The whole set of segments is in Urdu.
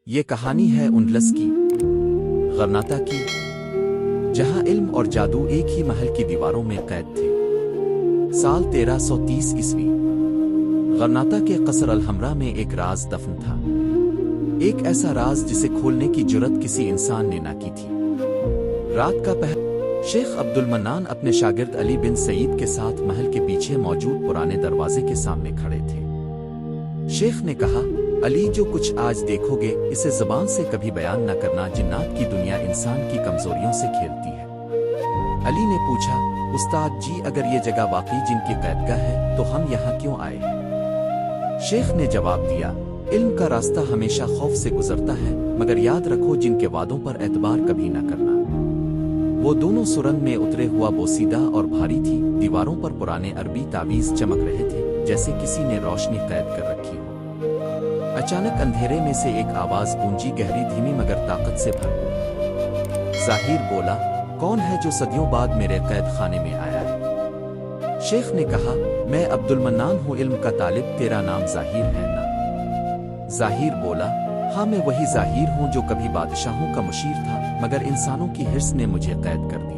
یہ کہانی ہے انڈلس کی، غرناطہ کی، جہاں علم اور جادو ایک ہی محل کی دیواروں میں قید تھے۔ سال 1330 عیسوی، غرناطہ کے قصر الحمرا میں ایک راز دفن تھا، ایک ایسا راز جسے کھولنے کی جرت کسی انسان نے نہ کی تھی۔ رات کا پہر، شیخ عبد المنان اپنے شاگرد علی بن سعید کے ساتھ محل کے پیچھے موجود پرانے دروازے کے سامنے کھڑے تھے۔ شیخ نے کہا، علی، جو کچھ آج دیکھو گے اسے زبان سے کبھی بیان نہ کرنا، جنات کی دنیا انسان کی کمزوریوں سے کھیلتی ہے۔ علی نے پوچھا، استاد جی، اگر یہ جگہ واقعی جن کی قیدگاہ ہے تو ہم یہاں کیوں آئے ہیں؟ شیخ نے جواب دیا، علم کا راستہ ہمیشہ خوف سے گزرتا ہے، مگر یاد رکھو جن کے وعدوں پر اعتبار کبھی نہ کرنا۔ وہ دونوں سرنگ میں اترے ہوا بوسیدہ اور بھاری تھی، دیواروں پر پرانے عربی تعویذ چمک رہے تھے جیسے کسی نے روشنی قید کر رکھی ہو۔ اچانک اندھیرے میں سے ایک آواز گونجی، گہری، دھیمی مگر طاقت سے بھرپور۔ ظاہر بولا، کون ہے جو صدیوں بعد میرے قید خانے میں آیا ہے؟ شیخ نے کہا، میں عبد المنان ہوں، علم کا طالب، تیرا نام ظاہر ہے نا؟ ظاہر بولا، ہاں، میں وہی ظاہر ہوں جو کبھی بادشاہوں کا مشیر تھا، مگر انسانوں کی حرص نے مجھے قید کر دیا۔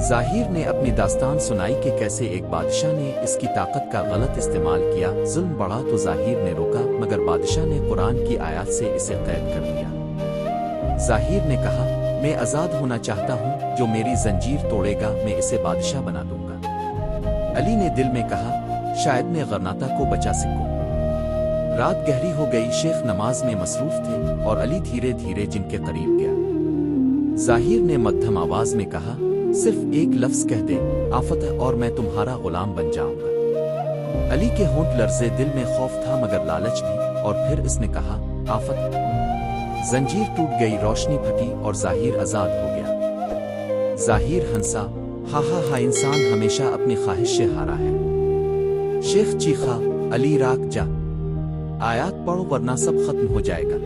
ظاہر نے اپنی داستان سنائی کہ کیسے ایک بادشاہ نے اس کی طاقت کا غلط استعمال کیا، ظلم بڑھا تو ظاہر نے روکا، مگر بادشاہ نے قرآن کی آیات سے اسے قید کر دیا۔ ظاہر نے کہا، میں آزاد ہونا چاہتا ہوں، جو میری زنجیر توڑے گا میں اسے بادشاہ بنا دوں گا۔ علی نے دل میں کہا، شاید میں غرناطہ کو بچا سکوں۔ رات گہری ہو گئی، شیخ نماز میں مصروف تھے اور علی دھیرے دھیرے جن کے قریب گیا۔ ظاہر نے مدھم آواز میں کہا، صرف ایک لفظ کہہ دے، آفت، اور میں تمہارا غلام بن جاؤں گا۔ علی کے ہونٹ لرزے، دل میں خوف تھا مگر لالچ بھی، اور پھر اس نے کہا، آفت۔ زنجیر ٹوٹ گئی، روشنی پھٹی اور ظاہر آزاد ہو گیا۔ ظاہر ہنسا، ہا ہا ہا، انسان ہمیشہ اپنی خواہش سے ہارا ہے۔ شیخ چیخا، علی راک جا، آیات پڑھو ورنہ سب ختم ہو جائے گا،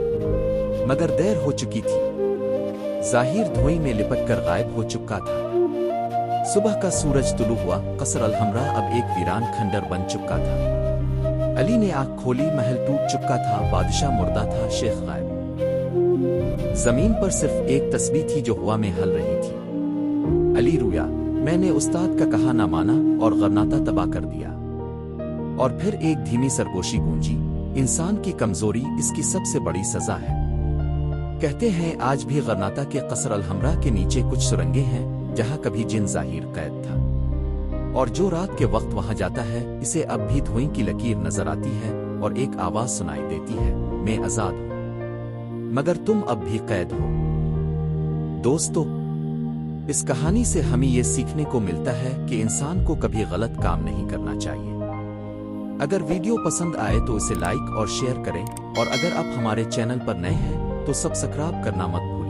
مگر دیر ہو چکی تھی۔ ظاہر دھوئیں میں لپٹ کر غائب ہو چکا تھا۔ صبح کا سورج طلوع ہوا، قصر الحمرا اب ایک ویران کھنڈر بن چکا تھا۔ علی نے آنکھ کھولی، محل ٹوٹ چکا تھا، بادشاہ مردہ تھا، شیخ غائب۔ زمین پر صرف ایک تسبیح تھی جو ہوا میں ہل رہی تھی۔ علی رویا، میں نے استاد کا کہا نہ مانا اور غرناطہ تباہ کر دیا۔ اور پھر ایک دھیمی سرگوشی گونجی، انسان کی کمزوری اس کی سب سے بڑی سزا ہے۔ کہتے ہیں آج بھی غرناطہ کے قصر الحمرا کے نیچے کچھ سرنگیں ہیں جہاں کبھی جن ظاہر قید تھا، اور جو رات کے وقت وہاں جاتا ہے اسے اب بھی دھوئیں کی لکیر نظر آتی ہے اور ایک آواز سنائی دیتی ہے، میں آزاد ہوں، مگر تم اب بھی قید ہو۔ دوستو، اس کہانی سے ہمیں یہ سیکھنے کو ملتا ہے کہ انسان کو کبھی غلط کام نہیں کرنا چاہیے۔ اگر ویڈیو پسند آئے تو اسے لائک اور شیئر کریں، اور اگر آپ ہمارے چینل پر نئے ہیں تو سبسکرائب کرنا مت بھولیں۔